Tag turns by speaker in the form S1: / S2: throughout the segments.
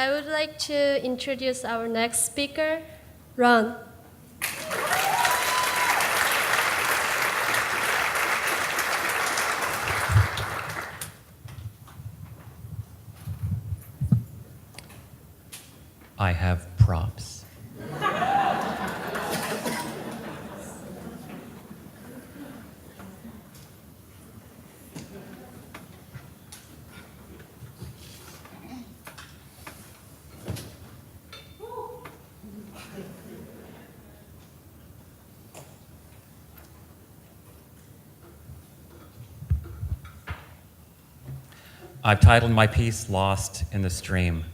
S1: I would like to introduce our next speaker, Ron.
S2: I have props. I've titled my piece Lost in the Stream.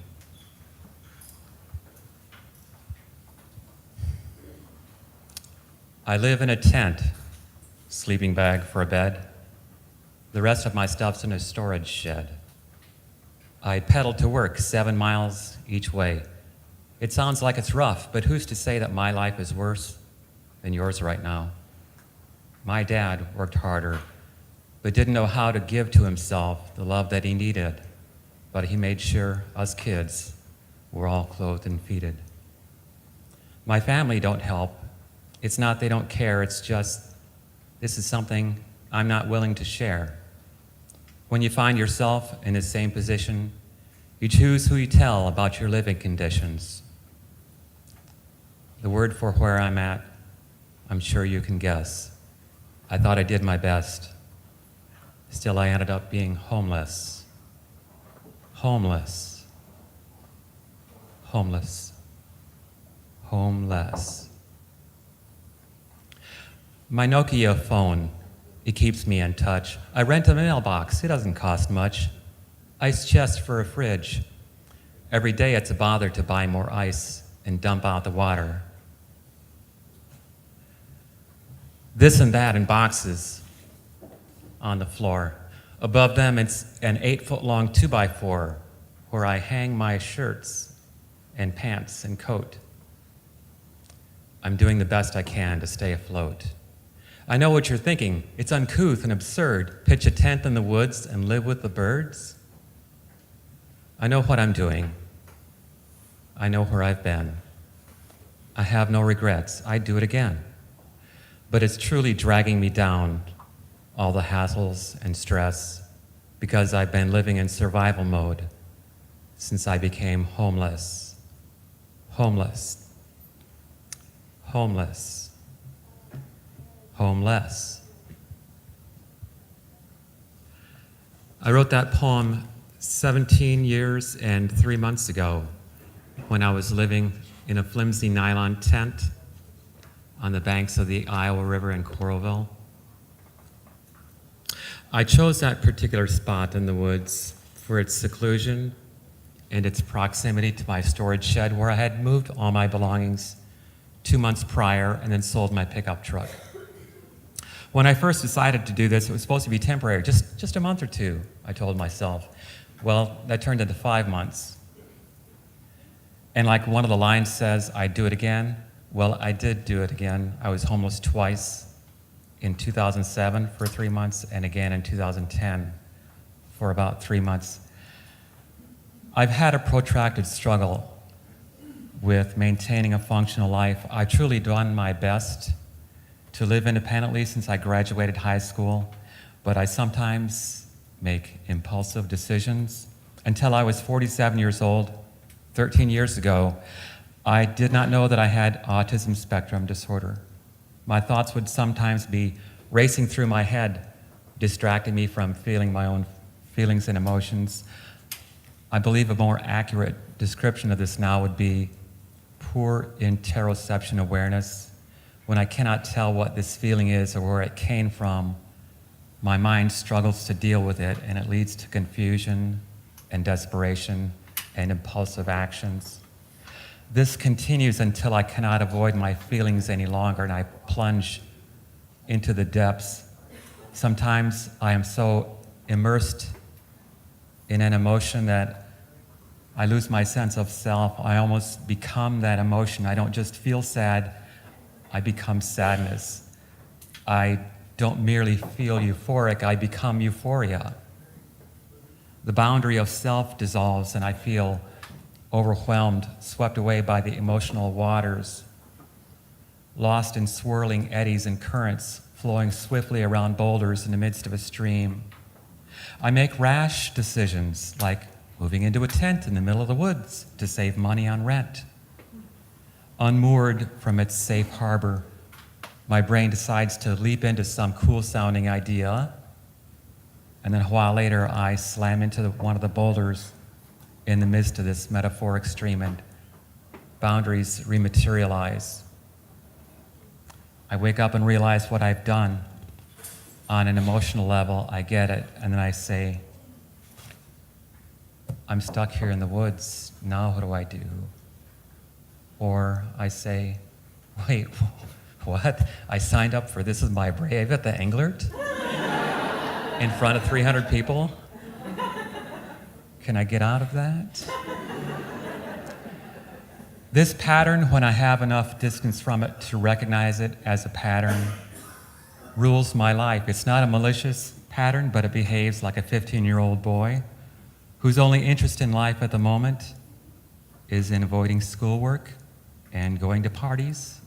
S2: I live in a tent, sleeping bag for a bed. The rest of my stuff's in a storage shed. I pedal to work 7 miles each way. It sounds like it's rough, but who's to say that my life is worse than yours right now? My dad worked harder, but didn't know how to give to himself the love that he needed. But he made sure us kids were all clothed and feeded. My family don't help. It's not they don't care, it's just this is something I'm not willing to share. When you find yourself in the same position, you choose who you tell about your living conditions. The word for where I'm at, I'm sure you can guess. I thought I did my best. Still, I ended up being homeless. Homeless. Homeless. Homeless. My Nokia phone, it keeps me in touch. I rent a mailbox, it doesn't cost much. Ice chest for a fridge. Every day it's a bother to buy more ice and dump out the water. This and that in boxes on the floor. Above them, it's an 8-foot-long 2x4 where I hang my shirts and pants and coat. I'm doing the best I can to stay afloat. I know what you're thinking. It's uncouth and absurd. Pitch a tent in the woods and live with the birds. I know what I'm doing. I know where I've been. I have no regrets. I'd do it again. But it's truly dragging me down, all the hassles and stress, because I've been living in survival mode since I became homeless. Homeless. Homeless. Homeless. I wrote that poem 17 years and 3 months ago when I was living in a flimsy nylon tent on the banks of the Iowa River in Coralville. I chose that particular spot in the woods for its seclusion and its proximity to my storage shed where I had moved all my belongings 2 months prior and then sold my pickup truck. When I first decided to do this, it was supposed to be temporary, just a month or two, I told myself. Well, that turned into 5 months. And like one of the lines says, I'd do it again. Well, I did do it again. I was homeless twice. In 2007 for 3 months, and again in 2010 for about 3 months. I've had a protracted struggle with maintaining a functional life. I've truly done my best to live independently since I graduated high school, but I sometimes make impulsive decisions. Until I was 47 years old, 13 years ago, I did not know that I had Autism Spectrum Disorder. My thoughts would sometimes be racing through my head, distracting me from feeling my own feelings and emotions. I believe a more accurate description of this now would be poor interoception awareness. When I cannot tell what this feeling is or where it came from, my mind struggles to deal with it, and it leads to confusion and desperation and impulsive actions. This continues until I cannot avoid my feelings any longer and I plunge into the depths. Sometimes I am so immersed in an emotion that I lose my sense of self. I almost become that emotion. I don't just feel sad, I become sadness. I don't merely feel euphoric, I become euphoria. The boundary of self dissolves and I feel overwhelmed, swept away by the emotional waters, lost in swirling eddies and currents flowing swiftly around boulders in the midst of a stream. I make rash decisions like moving into a tent in the middle of the woods to save money on rent. Unmoored from its safe harbor, my brain decides to leap into some cool-sounding idea, and then a while later I slam into one of the boulders in the midst of this metaphoric stream, and boundaries rematerialize. I wake up and realize what I've done. On an emotional level, I get it, and then I say, I'm stuck here in the woods, now what do I do? Or I say, wait, what? I signed up for This Is My Brave at the Englert? In front of 300 people? Can I get out of that? This pattern, when I have enough distance from it to recognize it as a pattern, rules my life. It's not a malicious pattern, but it behaves like a 15-year-old boy whose only interest in life at the moment is in avoiding schoolwork and going to parties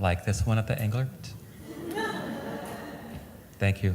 S2: like this one at the Englert. Thank you.